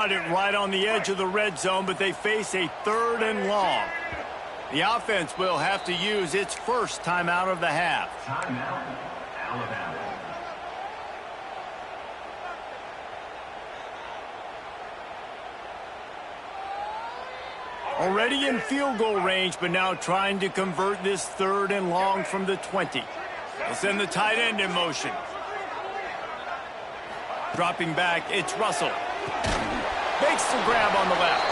Got it right on the edge of the red zone, but they face a 3rd and long. The offense will have to use its first timeout of the half. Timeout, Alabama. Already in field goal range, but now trying to convert this 3rd and long from the 20. They'll send the tight end in motion. Dropping back, it's Russell. Makes the grab on the left.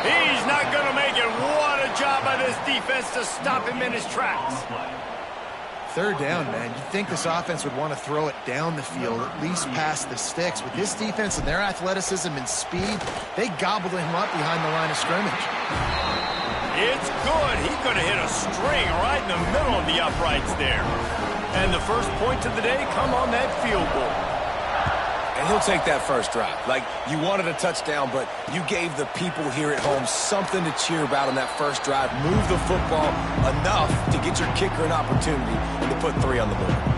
He's not going to make it. What a job by this defense to stop him in his tracks. 3rd down, man. You'd think this offense would want to throw it down the field, at least past the sticks. With this defense and their athleticism and speed, they gobbled him up behind the line of scrimmage. It's good. He could have hit a string right in the middle of the uprights there. And the first points of the day come on that field goal. And he'll take that first drive. Like, you wanted a touchdown, but you gave the people here at home something to cheer about on that first drive. Move the football enough to get your kicker an opportunity and to put 3 on the board.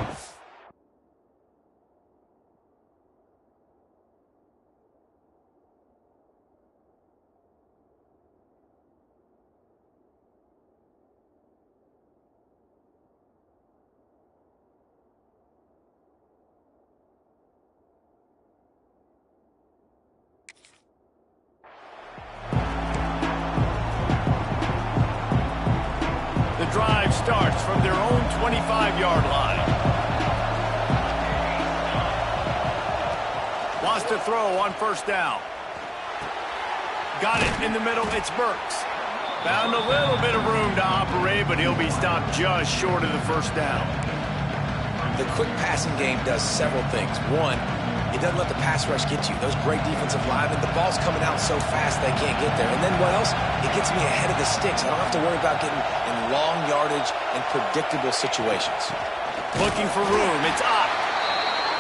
Drive starts from their own 25-yard line. Wants to throw on 1st down. Got it in the middle. It's Burks. Found a little bit of room to operate, but he'll be stopped just short of the 1st down. The quick passing game does several things. One, it doesn't let the pass rush get you. Those great defensive linemen, the ball's coming out so fast they can't get there. And then what else? It gets me ahead of the sticks. I don't have to worry about getting in long yardage and predictable situations. Looking for room. It's up.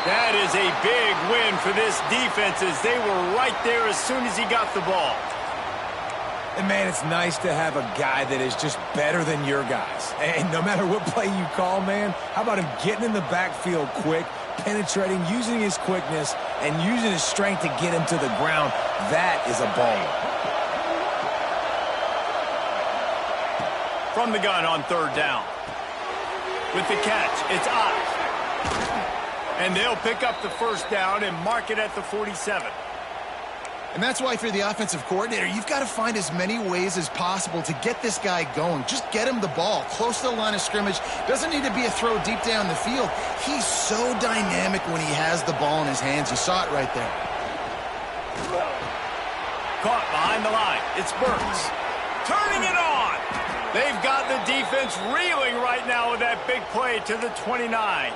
That is a big win for this defense as they were right there as soon as he got the ball. And, man, it's nice to have a guy that is just better than your guys. And no matter what play you call, man, how about him getting in the backfield quick, penetrating, using his quickness, and using his strength to get him to the ground? That is a baller. From the gun on 3rd down. With the catch, it's Ott. And they'll pick up the 1st down and mark it at the 47. And that's why if you're the offensive coordinator, you've got to find as many ways as possible to get this guy going. Just get him the ball close to the line of scrimmage. Doesn't need to be a throw deep down the field. He's so dynamic when he has the ball in his hands. You saw it right there. Caught behind the line. It's Burks. Turning it on. They've got the defense reeling right now with that big play to the 29.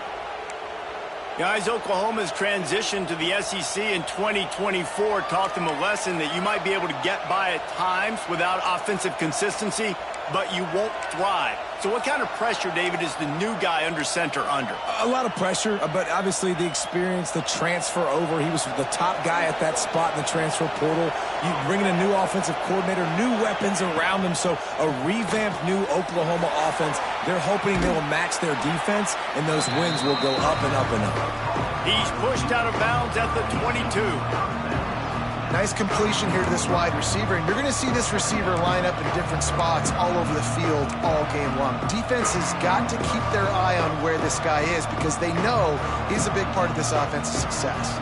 Guys, Oklahoma's transition to the SEC in 2024 taught them a lesson that you might be able to get by at times without offensive consistency, but you won't thrive. So what kind of pressure, David, is the new guy under center under? A lot of pressure, but obviously the experience, the transfer over. He was the top guy at that spot in the transfer portal. You bring in a new offensive coordinator, new weapons around him, so a revamped new Oklahoma offense. They're hoping they will match their defense, and those wins will go up and up and up. He's pushed out of bounds at the 22. Nice completion here to this wide receiver, and you're going to see this receiver line up in different spots all over the field all game long. Defense has got to keep their eye on where this guy is because they know he's a big part of this offense's success.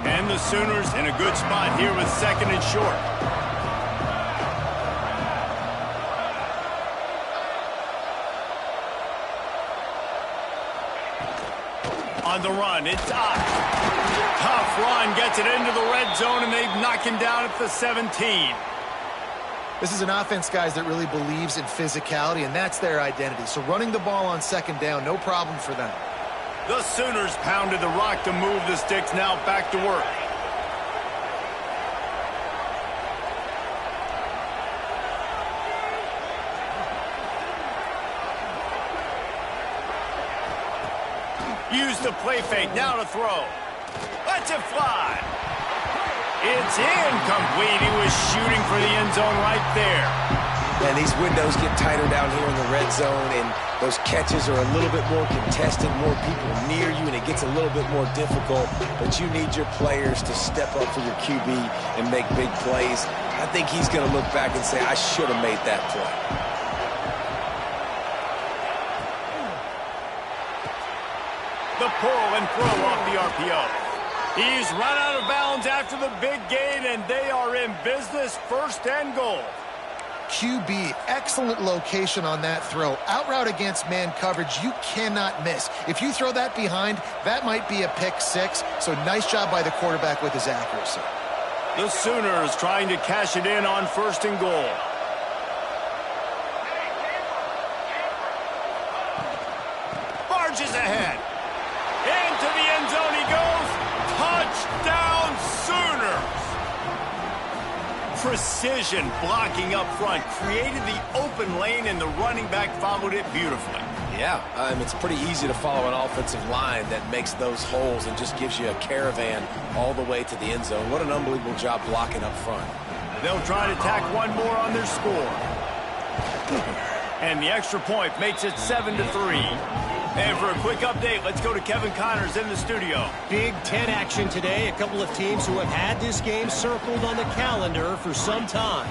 And the Sooners in a good spot here with 2nd and short. On the run, it's up. Tough run, gets it into the red zone, and they've knocked him down at the 17. This is an offense, guys, that really believes in physicality, and that's their identity. So running the ball on 2nd down, no problem for them. The Sooners pounded the rock to move the sticks, now back to work. Use the play fake, now to throw. Lets it fly. It's incomplete. He was shooting for the end zone right there. And these windows get tighter down here in the red zone, and those catches are a little bit more contested, more people near you, and it gets a little bit more difficult. But you need your players to step up for your QB and make big plays. I think he's going to look back and say, I should have made that play. The pull and throw off the RPO. He's run out of bounds after the big gain, and they are in business, 1st and goal. QB, excellent location on that throw. Out route against man coverage, you cannot miss. If you throw that behind, that might be a pick 6. So nice job by the quarterback with his accuracy. The Sooners trying to cash it in on 1st and goal. Barges ahead. Into the end zone he goes. Touchdown Sooners. Precision blocking up front. Created the open lane, and the running back followed it beautifully. Yeah, it's pretty easy to follow an offensive line that makes those holes and just gives you a caravan all the way to the end zone. What an unbelievable job blocking up front. They'll try to tack one more on their score. And the extra point makes it 7-3. And for a quick update, let's go to Kevin Connors in the studio. Big Ten action today. A couple of teams who have had this game circled on the calendar for some time.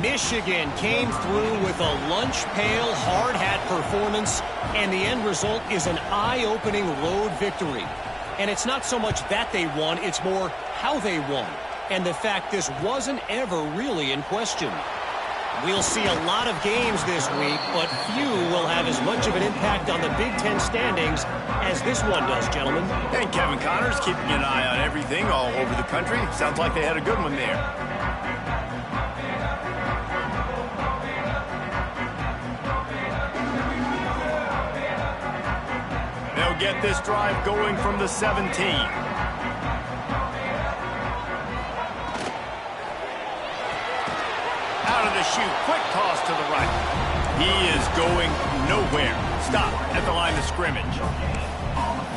Michigan came through with a lunch pail hard hat performance, and the end result is an eye-opening road victory. And it's not so much that they won, it's more how they won, and the fact this wasn't ever really in question. We'll see a lot of games this week, but few will have as much of an impact on the Big Ten standings as this one does, gentlemen. And Kevin Connors keeping an eye on everything all over the country. Sounds like they had a good one there. They'll get this drive going from the 17. Out of the chute, quick toss to the right. He is going nowhere. Stop at the line of scrimmage.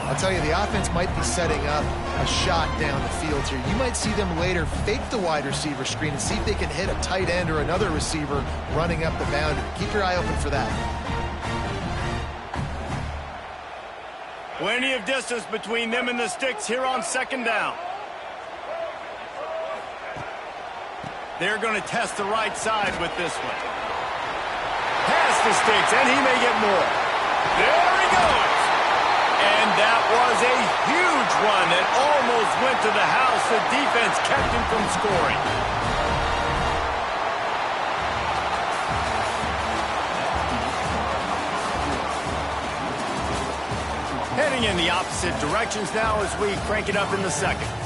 I'll tell you, the offense might be setting up a shot down the field here. You might see them later fake the wide receiver screen and see if they can hit a tight end or another receiver running up the boundary. Keep your eye open for that. Plenty of distance between them and the sticks here on 2nd down. They're going to test the right side with this one. Past the sticks, and he may get more. There he goes. And that was a huge run that almost went to the house. The defense kept him from scoring. Heading in the opposite directions now as we crank it up in the 2nd.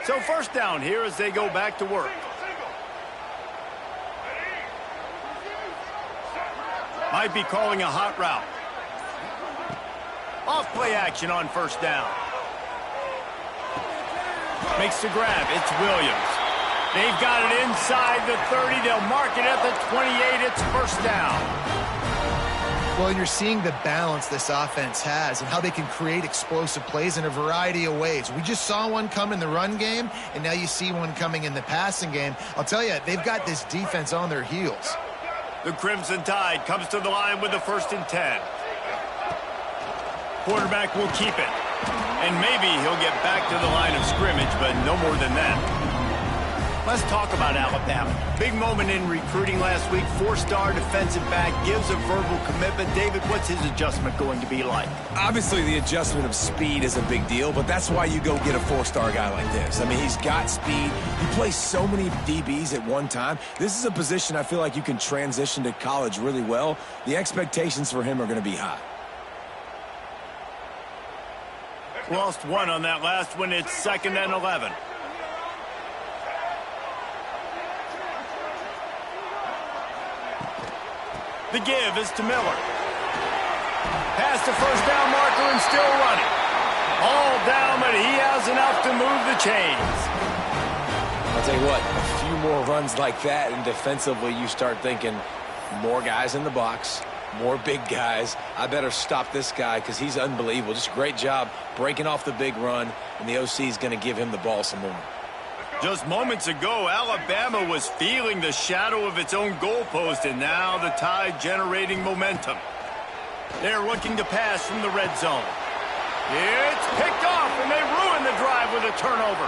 So 1st down here as they go back to work. Might be calling a hot route. Off play action on 1st down. Makes the grab. It's Williams. They've got it inside the 30. They'll mark it at the 28. It's 1st down. Well, you're seeing the balance this offense has and how they can create explosive plays in a variety of ways. We just saw one come in the run game, and now you see one coming in the passing game. I'll tell you, they've got this defense on their heels. The Crimson Tide comes to the line with the 1st and 10. Quarterback will keep it. And maybe he'll get back to the line of scrimmage, but no more than that. Let's talk about Alabama. Big moment in recruiting last week. 4-star defensive back gives a verbal commitment. David, what's his adjustment going to be like? Obviously, the adjustment of speed is a big deal, but that's why you go get a 4-star guy like this. I mean, he's got speed. He plays so many DBs at one time. This is a position I feel like you can transition to college really well. The expectations for him are going to be high. Lost one on that last one. It's 2nd and 11. The give is to Miller. Past the 1st down marker and still running. All down, but he has enough to move the chains. I'll tell you what, a few more runs like that, and defensively you start thinking more guys in the box, More big guys. I better stop this guy because he's unbelievable. Just a great job breaking off the big run, and the OC is going to give him the ball some more. Just moments ago, Alabama was feeling the shadow of its own goalpost, and now the Tide generating momentum. They're looking to pass from the red zone. It's picked off, and they ruin the drive with a turnover.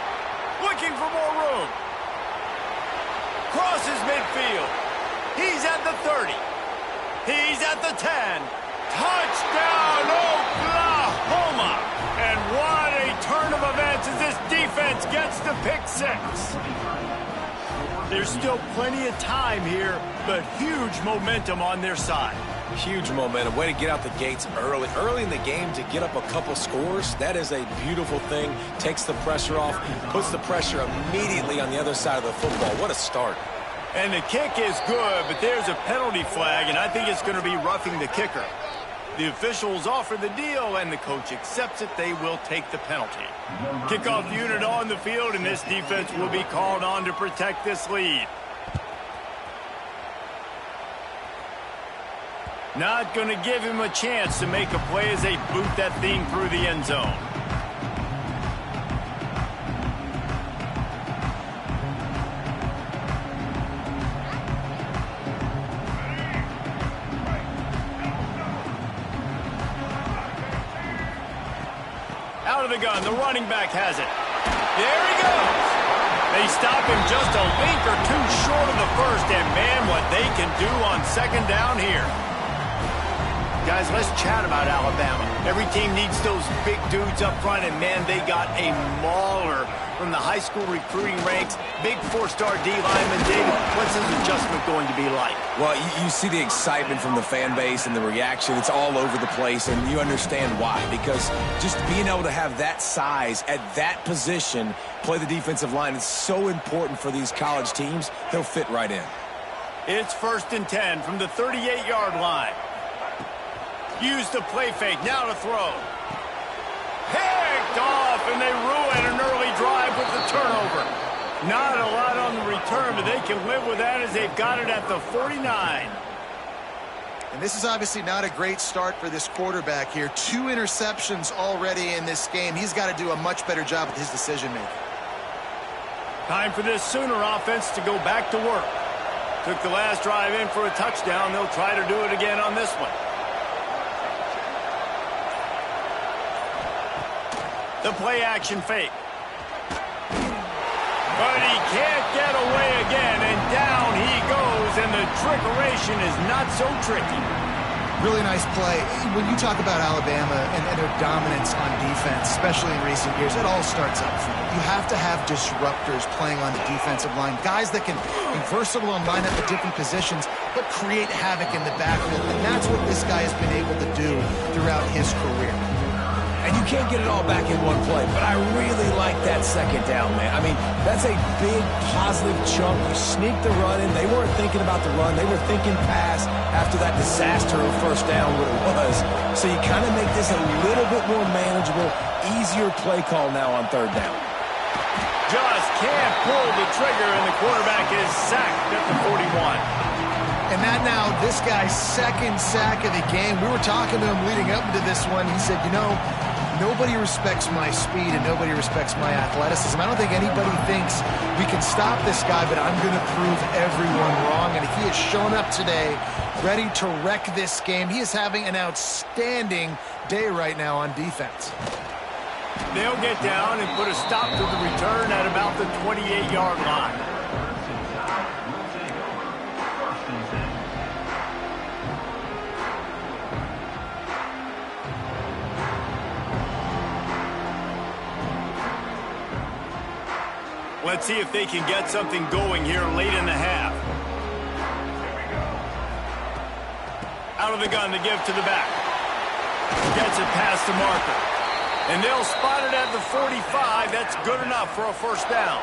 Looking for more room. Crosses midfield. He's at the 30. He's at the 10. Touchdown, Oklahoma! And what a turn of events as this defense gets to pick 6. There's still plenty of time here, but huge momentum on their side. Huge momentum. Way to get out the gates early. Early in the game to get up a couple scores, that is a beautiful thing. Takes the pressure off, puts the pressure immediately on the other side of the football. What a start. And the kick is good, but there's a penalty flag, and I think it's going to be roughing the kicker. The officials offer the deal, and the coach accepts it. They will take the penalty. Kickoff unit on the field, and this defense will be called on to protect this lead. Not going to give him a chance to make a play as they boot that thing through the end zone. Out of the gun, the running back has it. There he goes. They stop him just a link or two short of the first, and man, what they can do on second down here. Guys, let's chat about Alabama. Every team needs those big dudes up front, and man, they got a mauler from the high school recruiting ranks. Big 4-star D lineman. David, what's his adjustment going to be like? Well, you see the excitement from the fan base and the reaction. It's all over the place, and you understand why. Because just being able to have that size at that position, play the defensive line, is so important for these college teams. They'll fit right in. It's 1st and 10 from the 38-yard line. Use the play fake, now to throw. Picked off, and they ruin an early drive with the turnover. Not a lot on the return, but they can live with that as they've got it at the 49. And this is obviously not a great start for this quarterback here. 2 interceptions already in this game. He's got to do a much better job with his decision-making. Time for this Sooner offense to go back to work. Took the last drive in for a touchdown. They'll try to do it again on this one. The play action fake. But he can't get away again, and down he goes, and the trickeration is not so tricky. Really nice play. When you talk about Alabama and their dominance on defense, especially in recent years, it all starts up front. You have to have disruptors playing on the defensive line, guys that can be versatile and line up at different positions, but create havoc in the backfield, and that's what this guy has been able to do throughout his career. And you can't get it all back in one play, but I really like that second down, man. I mean, that's a big positive chunk. You sneak the run in. They weren't thinking about the run. They were thinking pass after that disaster of first down, what it was. So you kind of make this a little bit more manageable, easier play call now on 3rd down. Just can't pull the trigger, and the quarterback is sacked at the 41. And that now, this guy's 2nd sack of the game. We were talking to him leading up into this one. He said, you know, nobody respects my speed and nobody respects my athleticism. I don't think anybody thinks we can stop this guy, but I'm going to prove everyone wrong. And he has shown up today, ready to wreck this game. He is having an outstanding day right now on defense. They'll get down and put a stop to the return at about the 28-yard line. Let's see if they can get something going here late in the half. Out of the gun to give to the back. Gets it past the marker. And they'll spot it at the 45. That's good enough for a 1st down.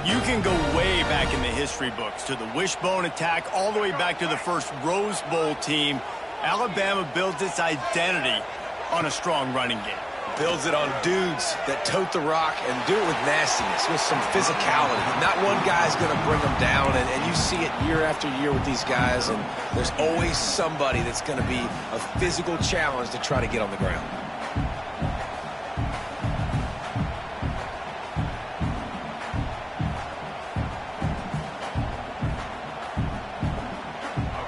You can go way back in the history books to the wishbone attack, all the way back to the first Rose Bowl team. Alabama builds its identity on a strong running game. builds it on dudes that tote the rock and do it with nastiness, with some physicality. Not one guy's going to bring them down, and you see it year after year with these guys, and there's always somebody that's going to be a physical challenge to try to get on the ground.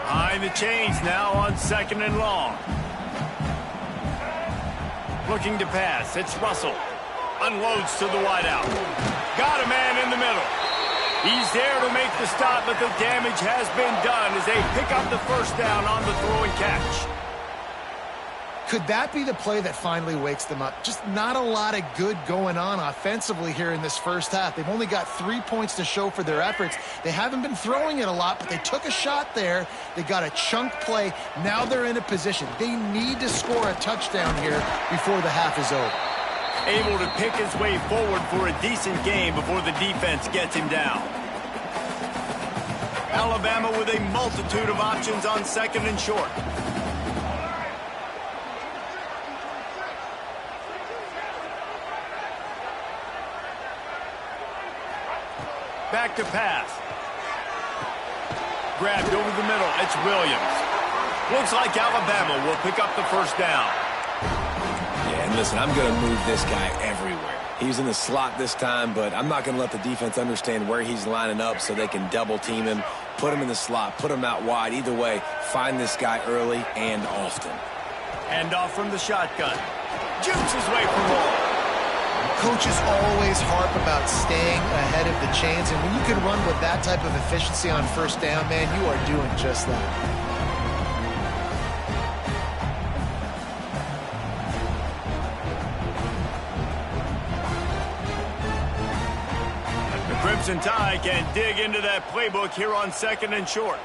Behind the chains now on 2nd and long. Looking to pass. It's Russell. Unloads to the wideout. Got a man in the middle. He's there to make the stop, but the damage has been done as they pick up the first down on the throw and catch. Could that be the play that finally wakes them up? Just not a lot of good going on offensively here in this first half. They've only got 3 points to show for their efforts. They haven't been throwing it a lot, but they took a shot there. They got a chunk play. Now they're in a position. They need to score a touchdown here before the half is over. Able to pick his way forward for a decent game before the defense gets him down. Alabama with a multitude of options on 2nd and short. Back to pass. Grabbed over the middle. It's Williams. Looks like Alabama will pick up the first down. Yeah, and listen, I'm going to move this guy everywhere. He's in the slot this time, but I'm not going to let the defense understand where he's lining up so they can double team him, put him in the slot, put him out wide. Either way, find this guy early and often. Hand off from the shotgun. Jukes his way for more. Coaches always harp about staying ahead of the chains, and when you can run with that type of efficiency on first down, man, you are doing just that. The Crimson Tide can dig into that playbook here on 2nd and short.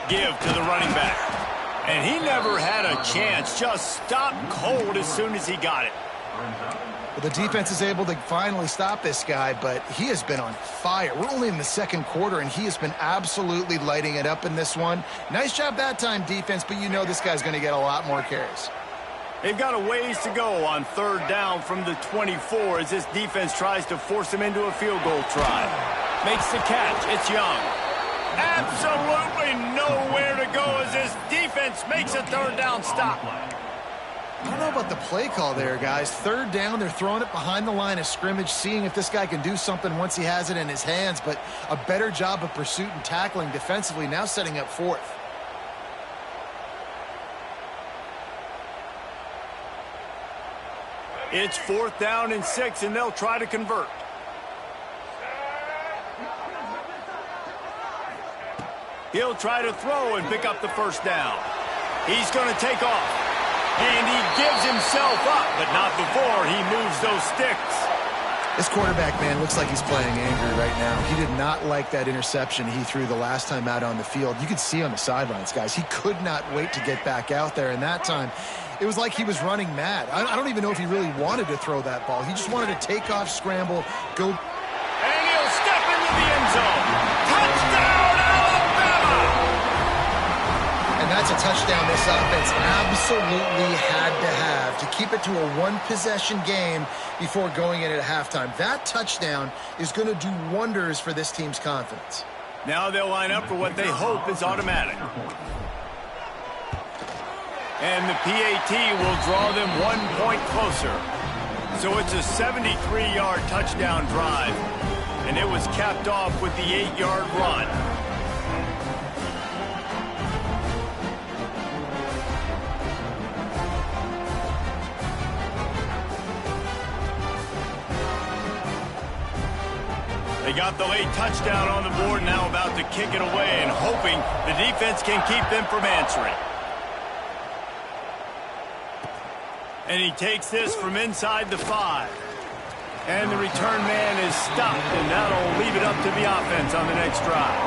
Give to the running back. And he never had a chance. Just stopped cold as soon as he got it. Well, the defense is able to finally stop this guy, but he has been on fire. We're only in the 2nd quarter, and he has been absolutely lighting it up in this one. Nice job that time, defense, but you know this guy's going to get a lot more carries. They've got a ways to go on 3rd down from the 24 as this defense tries to force him into a field goal try. Makes the catch. It's Young. Absolutely nowhere to go as this defense makes a 3rd down stop. I don't know about the play call there, guys. 3rd down, they're throwing it behind the line of scrimmage, seeing if this guy can do something once he has it in his hands, but a better job of pursuit and tackling defensively, now setting up 4th. It's 4th down and 6, and they'll try to convert. He'll try to throw and pick up the first down. He's going to take off. And he gives himself up, but not before he moves those sticks. This quarterback, man, looks like he's playing angry right now. He did not like that interception he threw the last time out on the field. You could see on the sidelines, guys. He could not wait to get back out there, and that time it was like he was running mad. I don't even know if he really wanted to throw that ball. He just wanted to take off, scramble, go. And he'll step into the end zone. Touchdown, Alabama! And that's a touchdown this offense absolutely had to have to keep it to a one-possession game before going in at halftime. That touchdown is going to do wonders for this team's confidence. Now they'll line up for what they hope is automatic. And the PAT will draw them 1 point closer. So it's a 73-yard touchdown drive. And it was capped off with the 8-yard run. They got the late touchdown on the board, now about to kick it away and hoping the defense can keep them from answering. And he takes this from inside the 5. And the return man is stopped, and that'll leave it up to the offense on the next drive.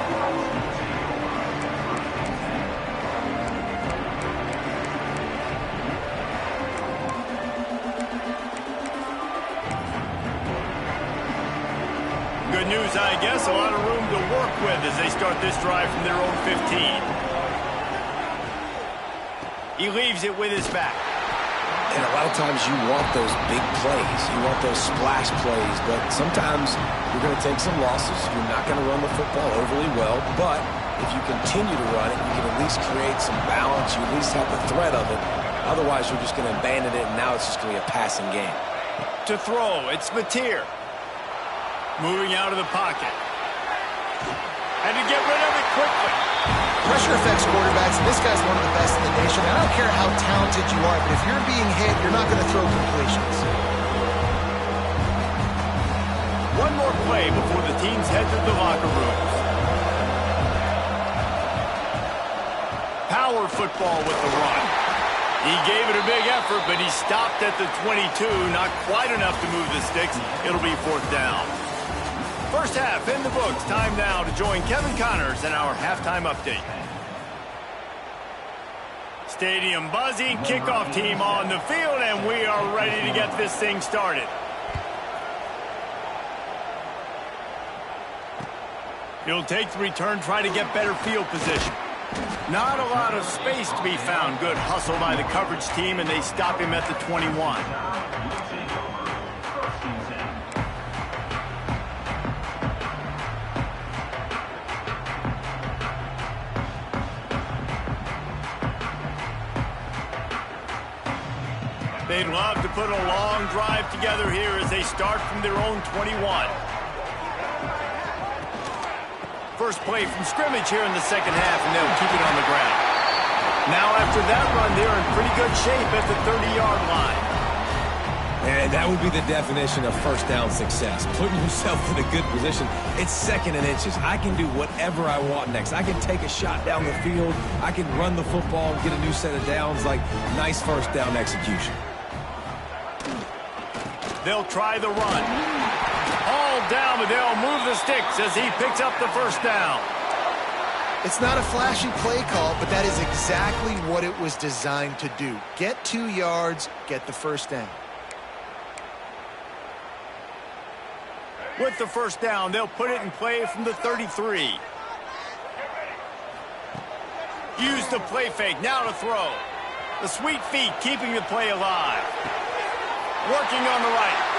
Good news, I guess. A lot of room to work with as they start this drive from their own 15. He leaves it with his back. And a lot of times you want those big plays. You want those splash plays. But sometimes you're going to take some losses. You're not going to run the football overly well. But if you continue to run it, you can at least create some balance. You at least have the threat of it. Otherwise, you're just going to abandon it, and now it's just going to be a passing game. To throw, it's Mateer. Moving out of the pocket. And to get rid of it quickly. Pressure affects quarterbacks, and this guy's one of the best in the nation. I don't care how talented you are, but if you're being hit, you're not going to throw completions. One more play before the teams head to the locker rooms. Power football with the run. He gave it a big effort, but he stopped at the 22. Not quite enough to move the sticks. It'll be 4th down. First half in the books. Time now to join Kevin Connors in our halftime update. Stadium buzzing, kickoff team on the field, and we are ready to get this thing started. He'll take the return, try to get better field position. Not a lot of space to be found. Good hustle by the coverage team, and they stop him at the 21. They'd love to put a long drive together here as they start from their own 21. First play from scrimmage here in the second half, and they'll keep it on the ground. Now after that run, they're in pretty good shape at the 30-yard line. And that would be the definition of first down success. Putting yourself in a good position. It's 2nd and inches. I can do whatever I want next. I can take a shot down the field. I can run the football and get a new set of downs. Like, nice first down execution. They'll try the run. All down, but they'll move the sticks as he picks up the first down. It's not a flashy play call, but that is exactly what it was designed to do. Get 2 yards, get the first down. With the first down, they'll put it in play from the 33. Use the play fake, now to throw. The sweet feet keeping the play alive. Working on the right.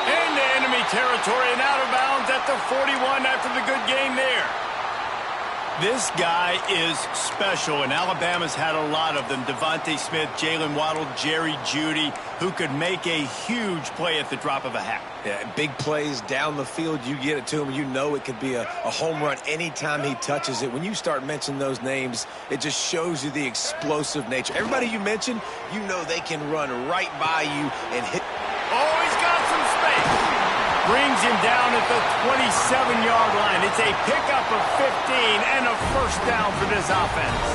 Into enemy territory and out of bounds at the 41 after the good game there. This guy is special, and Alabama's had a lot of them. Devontae Smith, Jalen Waddle, Jerry Jeudy, who could make a huge play at the drop of a hat. Yeah, big plays down the field, you get it to him. You know it could be a home run anytime he touches it. When you start mentioning those names, it just shows you the explosive nature. Everybody you mentioned, you know they can run right by you and hit. Oh, he's got some space. Brings him down at the 27-yard line. It's a pickup of 15 and a first down for this offense.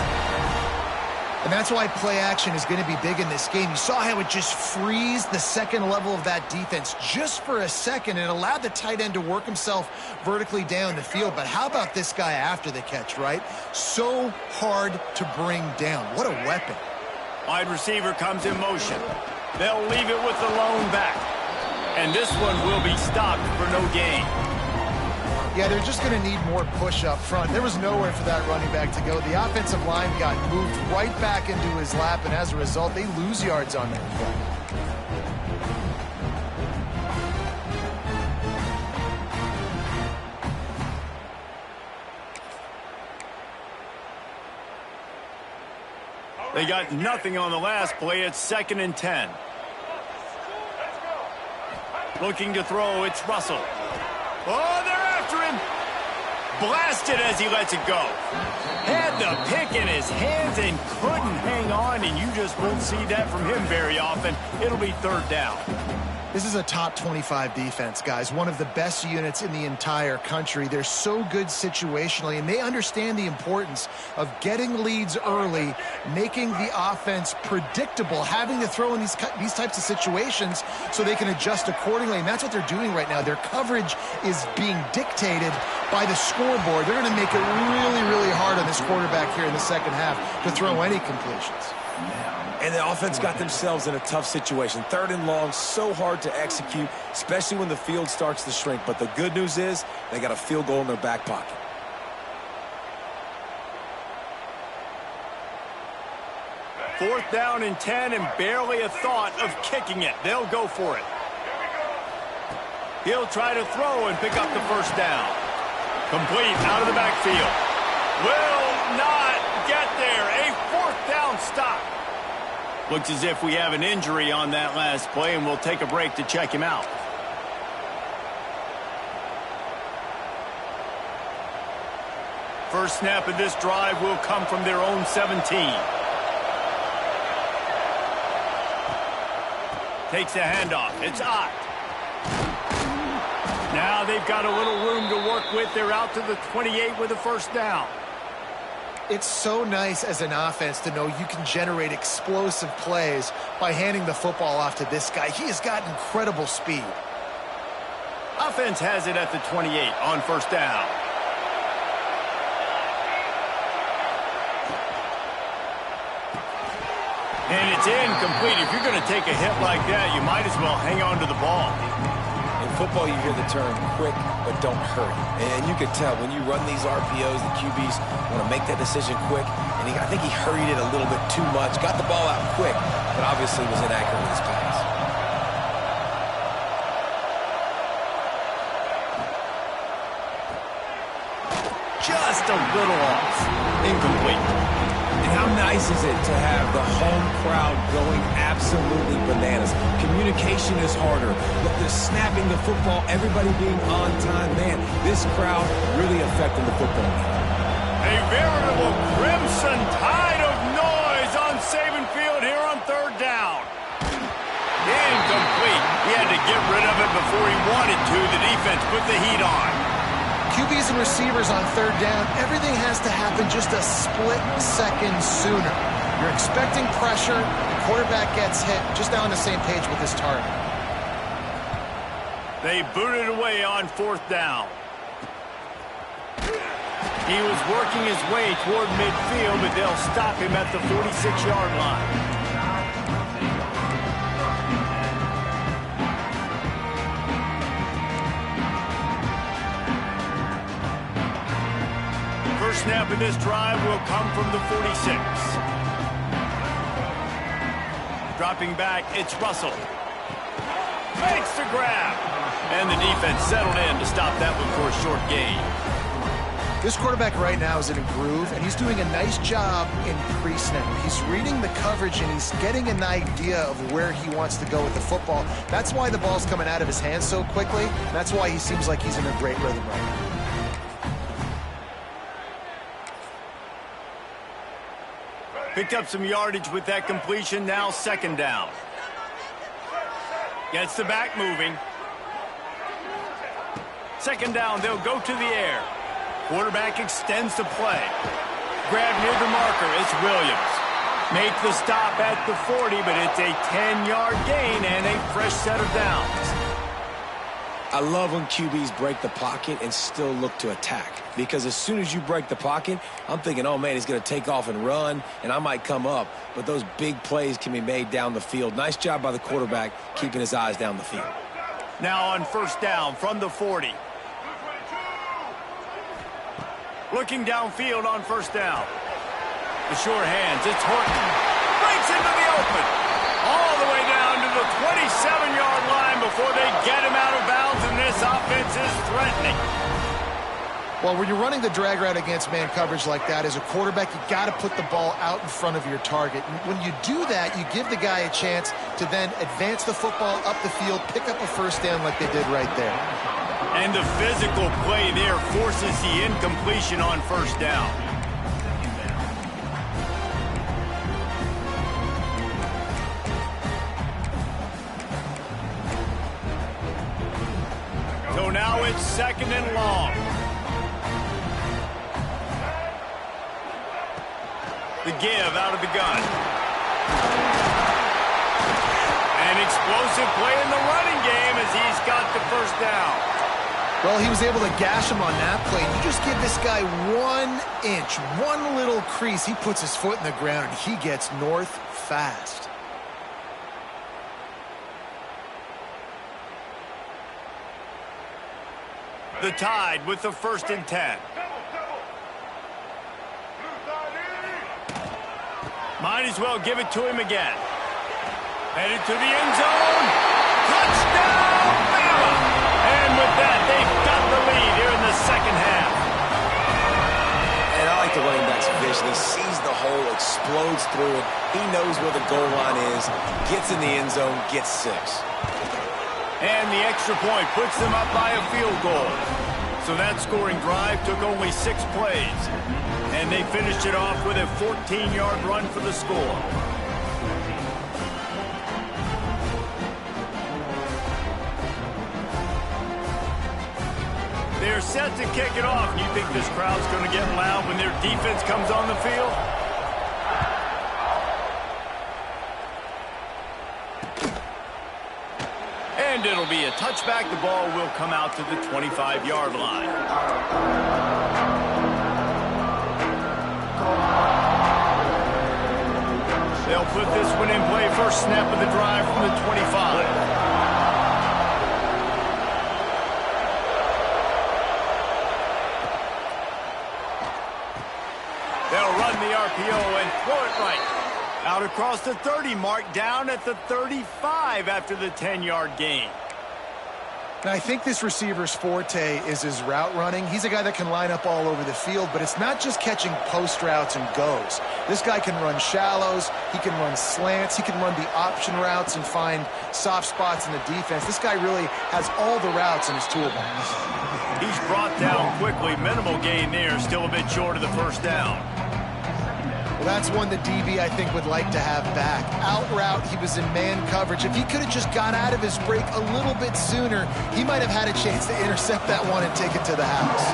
And that's why play action is going to be big in this game. You saw how it just frees the second level of that defense just for a second. It allowed the tight end to work himself vertically down the field. But how about this guy after the catch, right? So hard to bring down. What a weapon. Wide receiver comes in motion. They'll leave it with the lone back. And this one will be stopped for no gain. Yeah, they're just going to need more push up front. There was nowhere for that running back to go. The offensive line got moved right back into his lap, and as a result, they lose yards on that play. They got nothing on the last play. It's 2nd and 10. Looking to throw, it's Russell. Oh, they're after him. Blasted as he lets it go. Had the pick in his hands and couldn't hang on, and you just won't see that from him very often. It'll be 3rd down. This is a top 25 defense, guys. One of the best units in the entire country. They're so good situationally, and they understand the importance of getting leads early, making the offense predictable, having to throw in these types of situations so they can adjust accordingly. And that's what they're doing right now. Their coverage is being dictated by the scoreboard. They're going to make it really, really hard on this quarterback here in the second half to throw any completions. And the offense got themselves in a tough situation. 3rd and long, so hard to execute, especially when the field starts to shrink. But the good news is they got a field goal in their back pocket. 4th down and 10 and barely a thought of kicking it. They'll go for it. He'll try to throw and pick up the 1st down. Complete out of the backfield. Will not get there. A 4th down stop. Looks as if we have an injury on that last play, and we'll take a break to check him out. First snap of this drive will come from their own 17. Takes the handoff. It's Ott. Now they've got a little room to work with. They're out to the 28 with a 1st down. It's so nice as an offense to know you can generate explosive plays by handing the football off to this guy. He has got incredible speed. Offense has it at the 28 on 1st down. And it's incomplete. If you're going to take a hit like that, you might as well hang on to the ball. In football, you hear the term quick, but don't hurry. And you can tell when you run these RPOs, the QBs want to make that decision quick. And I think he hurried it a little bit too much. Got the ball out quick, but obviously was inaccurate with his pass. Just a little off. Incomplete. And how nice is it to have the home crowd going absolutely bananas? Communication is harder, but the snapping the football, everybody being on time, man, this crowd really affecting the football game. A veritable crimson tide of noise on Saban Field here on 3rd down. Incomplete. He had to get rid of it before he wanted to. The defense put the heat on. QBs and receivers on 3rd down, everything has to happen just a split second sooner. You're expecting pressure, the quarterback gets hit, just now on the same page with his target. They booted away on 4th down. He was working his way toward midfield, but they'll stop him at the 46-yard line. First snap of this drive will come from the 46. Dropping back, it's Russell. Makes the grab. And the defense settled in to stop that one for a short gain. This quarterback right now is in a groove, and he's doing a nice job in pre-snap. He's reading the coverage, and he's getting an idea of where he wants to go with the football. That's why the ball's coming out of his hands so quickly. That's why he seems like he's in a great rhythm right now. Picked up some yardage with that completion. Now 2nd down. Gets the back moving. 2nd down, they'll go to the air. Quarterback extends the play. Grab near the marker, it's Williams. Make the stop at the 40, but it's a 10-yard gain and a fresh set of downs. I love when QBs break the pocket and still look to attack. Because as soon as you break the pocket, I'm thinking, oh, man, he's going to take off and run, and I might come up. But those big plays can be made down the field. Nice job by the quarterback keeping his eyes down the field. Now on 1st down from the 40. Looking downfield on 1st down. The sure hands, it's Horton. Breaks into the open. All the way down to the 27-yard line before they get him out of bounds, and this offense is threatening. Well, when you're running the drag route against man coverage like that, as a quarterback, you got to put the ball out in front of your target. And when you do that, you give the guy a chance to then advance the football up the field, pick up a 1st down like they did right there. And the physical play there forces the incompletion on 1st down. So now it's 2nd and long. The give out of the gun. An explosive play in the running game as he's got the 1st down. Well, he was able to gash him on that play. You just give this guy 1 inch, one little crease. He puts his foot in the ground, and he gets north fast. The Tide with the 1st and 10. Might as well give it to him again. Headed to the end zone. Touchdown, Bama! And with that, they've got the lead here in the second half. And I like the running back's vision. He sees the hole, explodes through it. He knows where the goal line is, gets in the end zone, gets 6. And the extra point puts them up by a field goal. So that scoring drive took only 6 plays. And they finished it off with a 14-yard run for the score. They're set to kick it off. You think this crowd's going to get loud when their defense comes on the field? And it'll be a touchback. The ball will come out to the 25-yard line. They'll put this one in play. First snap of the drive from the 25. They'll run the RPO and throw it right. Out across the 30 mark, down at the 35 after the 10-yard gain. Now, I think this receiver's forte is his route running. He's a guy that can line up all over the field, but it's not just catching post routes and goes. This guy can run shallows, he can run slants, he can run the option routes and find soft spots in the defense. This guy really has all the routes in his toolbox. He's brought down quickly. Minimal gain there, still a bit short of the first down. Well, that's one the DB, I think, would like to have back. Out route, he was in man coverage. If he could have just got out of his break a little bit sooner, he might have had a chance to intercept that one and take it to the house.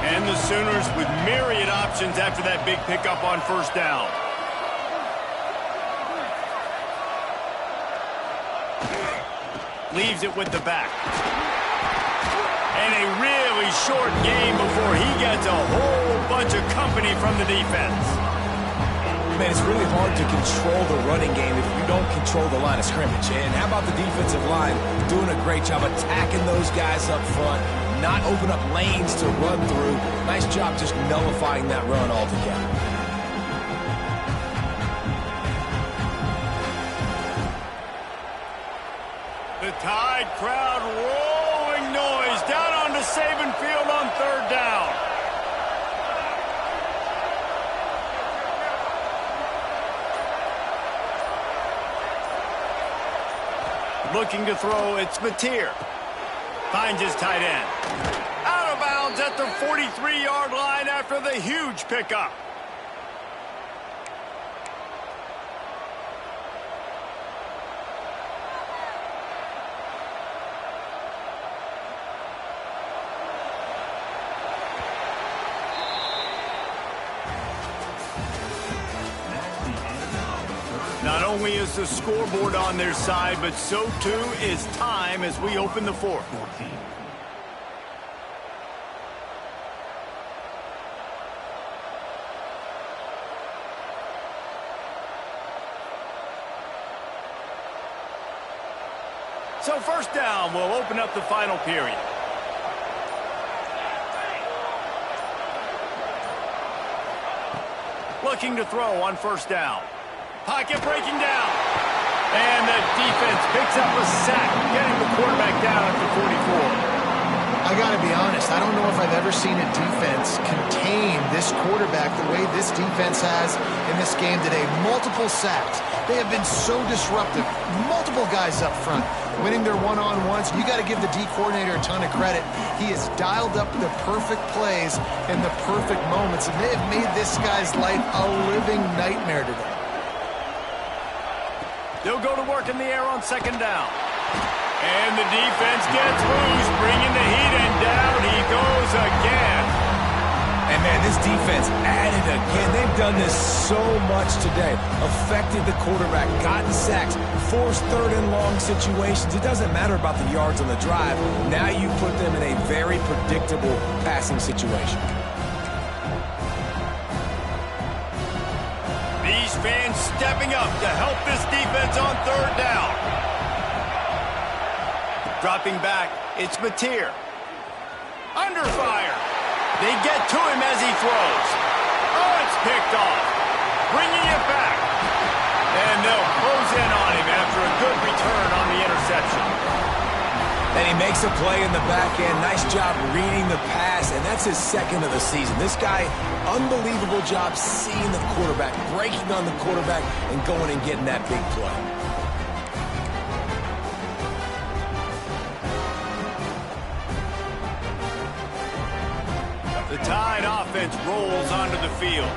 And the Sooners with myriad options after that big pickup on first down. Leaves it with the back. And a really short game before he gets a whole bunch of company from the defense. Man, it's really hard to control the running game if you don't control the line of scrimmage. And how about the defensive line doing a great job attacking those guys up front, not open up lanes to run through. Nice job just nullifying that run altogether. The Tide crowd rolling noise down onto Saban Field on third down. Looking to throw, it's Mateer. Finds his tight end. Out of bounds at the 43-yard line after the huge pickup. Not only is the scoreboard on their side, but so too is time as we open the fourth. So first down, we'll open up the final period. Looking to throw on first down. Pocket breaking down. And the defense picks up a sack, getting the quarterback down at the 44. I got to be honest, I don't know if I've ever seen a defense contain this quarterback the way this defense has in this game today. Multiple sacks. They have been so disruptive. Multiple guys up front winning their one-on-ones. You got to give the D coordinator a ton of credit. He has dialed up the perfect plays in the perfect moments, and they have made this guy's life a living nightmare today. They'll go to work in the air on second down. And the defense gets loose, bringing the heat, and down he goes again. And, man, this defense added again. They've done this so much today. Affected the quarterback, gotten sacks, forced third and long situations. It doesn't matter about the yards on the drive. Now you put them in a very predictable passing situation. These fans stepping up to help this defense on third down. Dropping back, it's Mateer. Under fire. They get to him as he throws. Oh, it's picked off. Bringing it back. And they'll close in on him after a good return on the interception. And he makes a play in the back end. Nice job reading the pass, and that's his second of the season. This guy, unbelievable job seeing the quarterback, breaking on the quarterback, and going and getting that big play. The Tide offense rolls onto the field.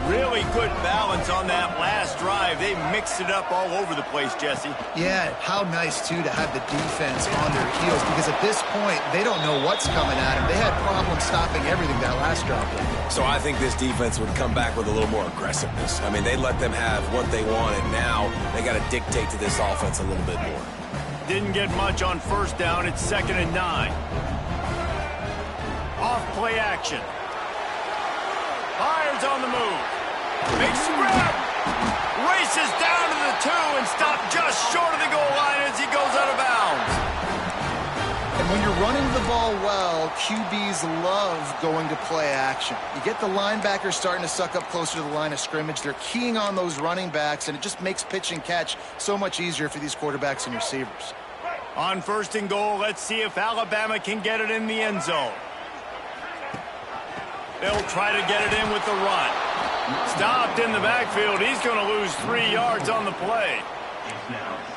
Really good balance on that last drive. They mixed it up all over the place, Jesse. Yeah, how nice, too, to have the defense on their heels, because at this point, they don't know what's coming at them. They had problems stopping everything that last drive. So I think this defense would come back with a little more aggressiveness. I mean, they let them have what they wanted. Now they got to dictate to this offense a little bit more. Didn't get much on first down. It's 2nd and 9. Off play action. Fires on the move. Makes the grab. Races down to the 2 and stopped just short of the goal line as he goes out of bounds. And when you're running the ball well, QBs love going to play action. You get the linebackers starting to suck up closer to the line of scrimmage. They're keying on those running backs, and it just makes pitch and catch so much easier for these quarterbacks and receivers. On 1st and goal, let's see if Alabama can get it in the end zone. They'll try to get it in with the run. Stopped in the backfield. He's going to lose 3 yards on the play.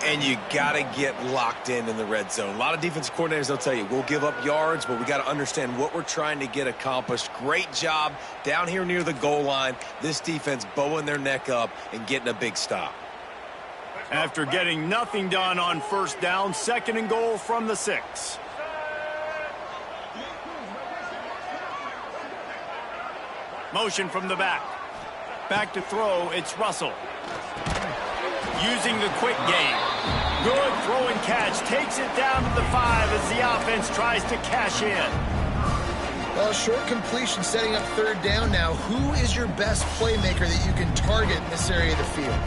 And you got to get locked in the red zone. A lot of defensive coordinators, they'll tell you, we'll give up yards, but we got to understand what we're trying to get accomplished. Great job down here near the goal line. This defense bowing their neck up and getting a big stop. After getting nothing done on 1st down, 2nd and goal from the 6. Motion from the back. Back to throw, it's Russell. Using the quick game. Good throw and catch. Takes it down to the 5 as the offense tries to cash in. Well, short completion setting up 3rd down now. Who is your best playmaker that you can target in this area of the field?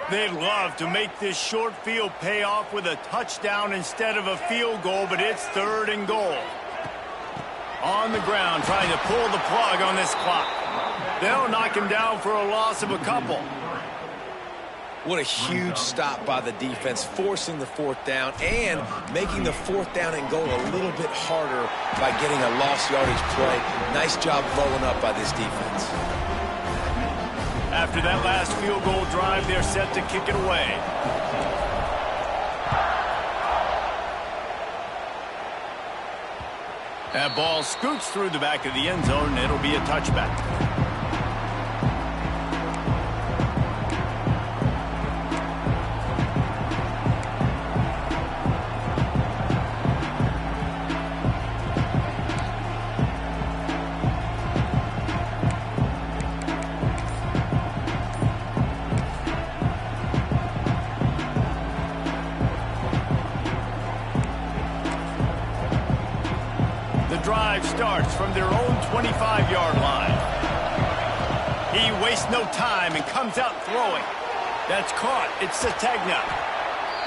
They'd love to make this short field pay off with a touchdown instead of a field goal, but it's 3rd and goal. On the ground, trying to pull the plug on this clock. They'll knock him down for a loss of a couple. What a huge stop by the defense, forcing the 4th down and making the 4th down and goal a little bit harder by getting a lost yardage play. Nice job blowing up by this defense. After that last field goal drive, they're set to kick it away. That ball scoots through the back of the end zone, and it'll be a touchback. Drive starts from their own 25-yard line. He wastes no time and comes out throwing. That's caught. It's Sategna.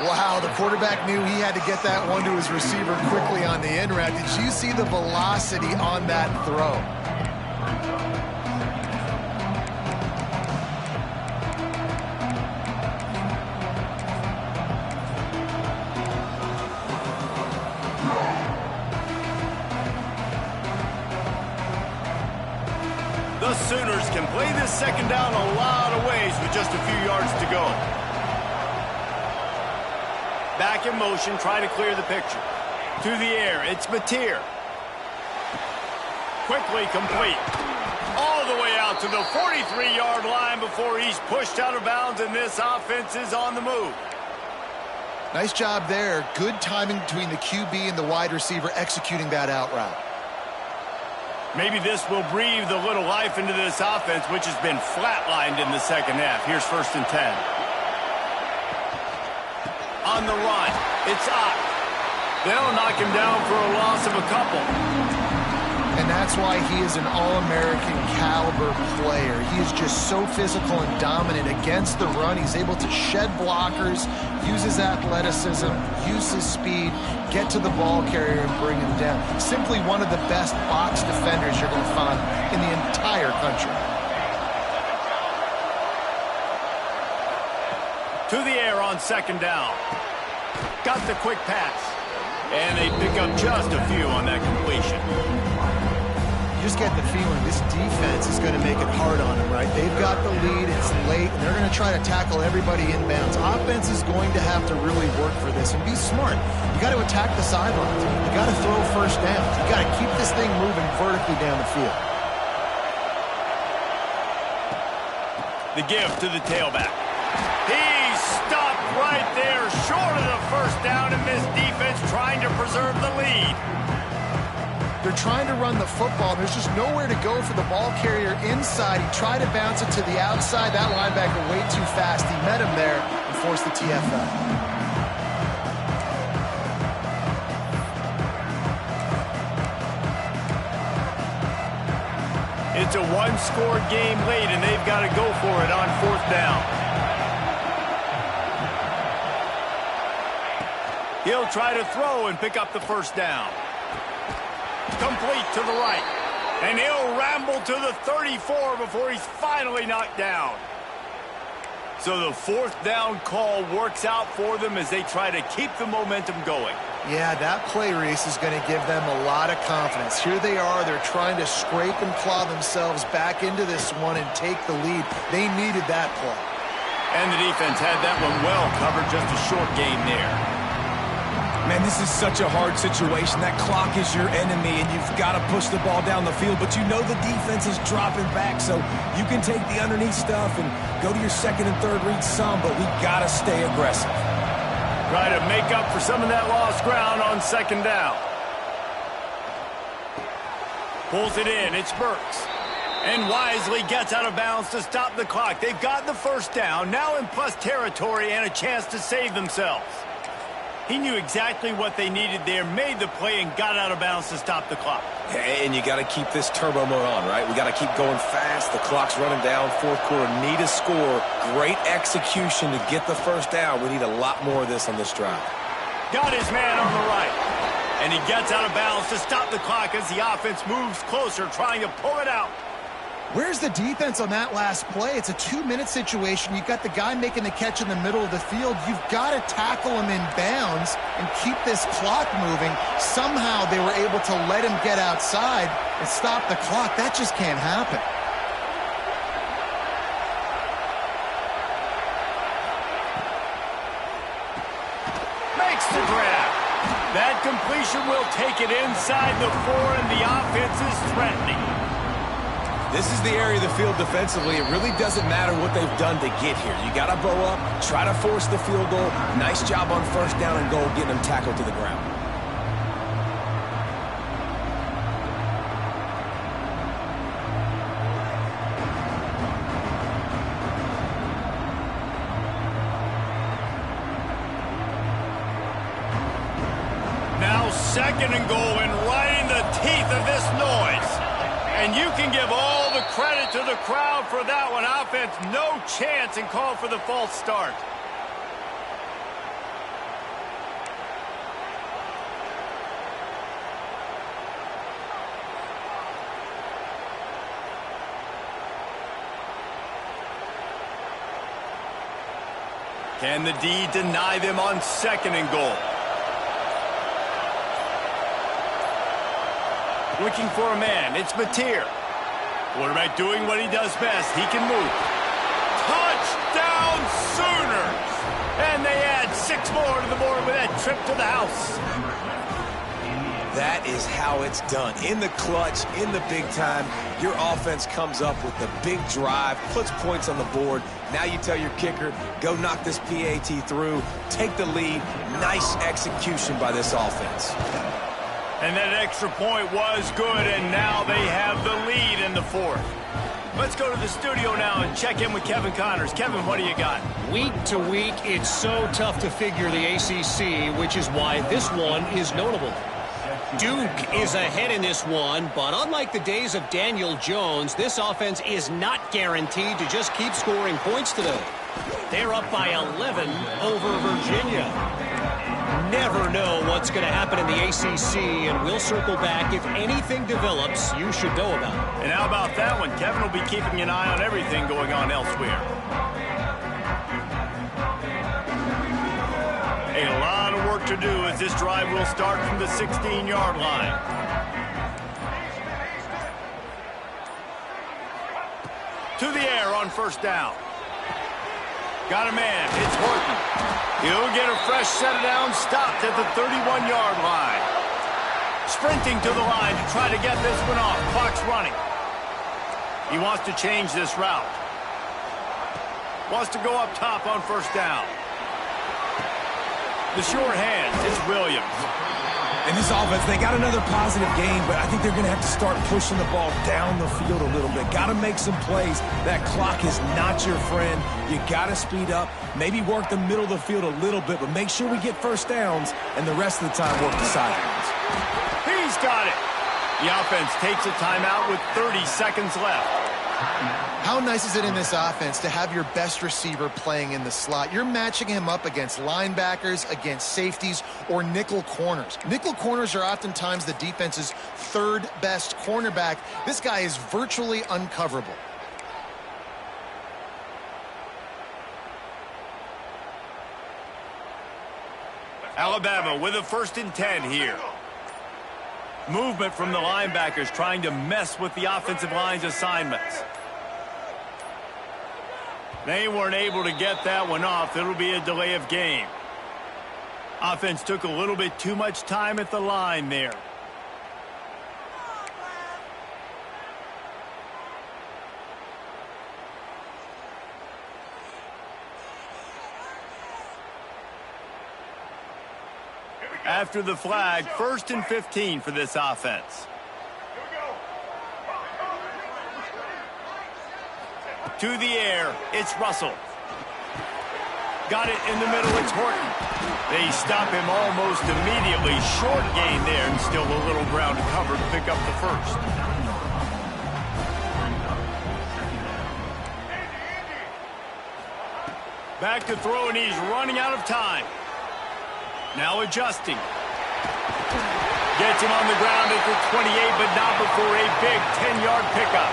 Wow, the quarterback knew he had to get that one to his receiver quickly on the in route. Did you see the velocity on that throw? The Sooners can play this 2nd down a lot of ways with just a few yards to go. Back in motion, try to clear the picture. To the air, it's Mateer. Quickly complete. All the way out to the 43-yard line before he's pushed out of bounds, and this offense is on the move. Nice job there. Good timing between the QB and the wide receiver executing that out route. Maybe this will breathe a little life into this offense, which has been flatlined in the 2nd half. Here's 1st and 10. On the run, it's Ott. They'll knock him down for a loss of a couple. And that's why he is an All-American caliber player. He is just so physical and dominant against the run. He's able to shed blockers, use his athleticism, use his speed, get to the ball carrier and bring him down. Simply one of the best box defenders you're going to find in the entire country. To the air on second down. Got the quick pass. And they pick up just a few on that completion. You just get the feeling this defense is going to make it hard on them, right? They've got the lead, it's late, and they're going to try to tackle everybody inbounds. Offense is going to have to really work for this and be smart. You got to attack the sidelines. You got to throw first downs. You got to keep this thing moving vertically down the field. The give to the tailback. He's stopped right there, short of the first down, and this defense trying to preserve the lead. They're trying to run the football. There's just nowhere to go for the ball carrier inside. He tried to bounce it to the outside. That linebacker way too fast. He met him there and forced the TFL. It's a one-score game late, and they've got to go for it on fourth down. He'll try to throw and pick up the first down. Complete to the right. And he'll ramble to the 34 before he's finally knocked down. So the fourth down call works out for them as they try to keep the momentum going. Yeah, that play, Reese, is going to give them a lot of confidence. Here they are. They're trying to scrape and claw themselves back into this one and take the lead. They needed that play. And the defense had that one well covered. Just a short game there. Man, this is such a hard situation. That clock is your enemy, and you've got to push the ball down the field, but you know the defense is dropping back, so you can take the underneath stuff and go to your second and third read some, but we got to stay aggressive. Try to make up for some of that lost ground on second down. Pulls it in. It's Burks. And wisely gets out of bounds to stop the clock. They've got the first down, now in plus territory and a chance to save themselves. He knew exactly what they needed there, made the play, and got out of bounds to stop the clock. And you got to keep this turbo mode on, right? We got to keep going fast. The clock's running down. Fourth quarter, need a score. Great execution to get the first down. We need a lot more of this on this drive. Got his man on the right. And he gets out of bounds to stop the clock as the offense moves closer, trying to pull it out. Where's the defense on that last play? It's a 2-minute situation. You've got the guy making the catch in the middle of the field. You've got to tackle him in bounds and keep this clock moving. Somehow they were able to let him get outside and stop the clock. That just can't happen. Makes the grab. That completion will take it inside the 4, and the offense is threatening. This is the area of the field defensively. It really doesn't matter what they've done to get here. You got to bow up, try to force the field goal. Nice job on first down and goal, getting them tackled to the ground. Now second and goal, and right in the teeth of this noise. And you can give all the credit to the crowd for that one. Offense, no chance, and call for the false start. Can the D deny them on second and goal? Looking for a man. It's Mateer. Quarterback doing what he does best. He can move. Touchdown Sooners! And they add 6 more to the board with that trip to the house. That is how it's done. In the clutch, in the big time, your offense comes up with the big drive, puts points on the board. Now you tell your kicker, go knock this PAT through, take the lead. Nice execution by this offense. And that extra point was good, and now they have the lead in the 4th. Let's go to the studio now and check in with Kevin Connors. Kevin, what do you got? Week to week, it's so tough to figure the ACC, which is why this one is notable. Duke is ahead in this one, but unlike the days of Daniel Jones, this offense is not guaranteed to just keep scoring points today. They're up by 11 over Virginia. Never know what's going to happen in the ACC, and we'll circle back if anything develops you should know about. And how about that one? Kevin will be keeping an eye on everything going on elsewhere. A lot of work to do as this drive will start from the 16-yard line. To the air on first down. Got a man. It's Horton. He'll get a fresh set of downs stopped at the 31-yard line. Sprinting to the line to try to get this one off. Clock's running. He wants to change this route. Wants to go up top on first down. The short hands, it's Williams. In this offense, they got another positive game, but I think they're going to have to start pushing the ball down the field a little bit. Got to make some plays. That clock is not your friend. You got to speed up, maybe work the middle of the field a little bit, but make sure we get first downs, and the rest of the time work the sidelines. He's got it. The offense takes a timeout with 30 seconds left. How nice is it in this offense to have your best receiver playing in the slot? You're matching him up against linebackers, against safeties, or nickel corners. Nickel corners are oftentimes the defense's third best cornerback. This guy is virtually uncoverable. Alabama with a 1st and 10 here. Movement from the linebackers trying to mess with the offensive line's assignments. They weren't able to get that one off. It'll be a delay of game. Offense took a little bit too much time at the line there. After the flag, 1st and 15 for this offense. To the air, it's Russell. Got it in the middle, it's Horton. They stop him almost immediately. Short gain there, and still a little ground to cover to pick up the first. Back to throw, and he's running out of time. Now adjusting. Gets him on the ground at the 28, but not before a big 10-yard pickup.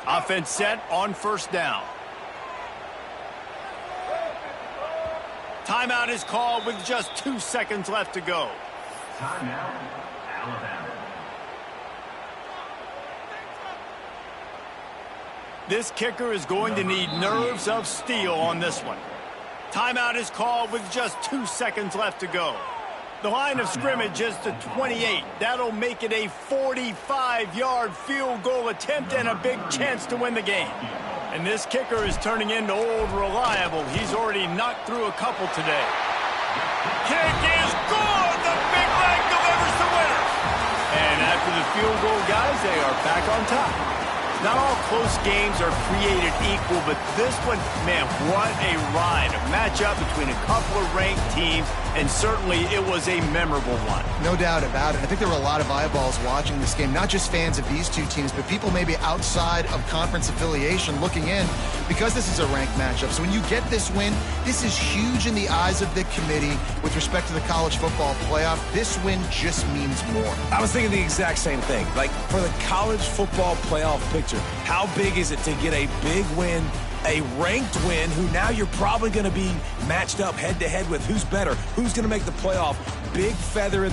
Offense set on first down. Timeout is called with just 2 seconds left to go. Timeout, Alabama. This kicker is going to need nerves of steel on this one. Timeout is called with just 2 seconds left to go. The line of scrimmage is the 28. That'll make it a 45-yard field goal attempt and a big chance to win the game. And this kicker is turning into old reliable. He's already knocked through a couple today. Kick is good. The big leg delivers the winner. And after the field goal, guys, they are back on top. Not all close games are created equal, but this one, man, what a ride. A matchup between a couple of ranked teams, and certainly it was a memorable one. No doubt about it. I think there were a lot of eyeballs watching this game, not just fans of these two teams, but people maybe outside of conference affiliation looking in because this is a ranked matchup. So when you get this win, this is huge in the eyes of the committee with respect to the college football playoff. This win just means more. I was thinking the exact same thing. Like, for the college football playoff picture, how big is it to get a big win, a ranked win, who now you're probably going to be matched up head-to-head with who's better, who's going to make the playoff. Big feather in the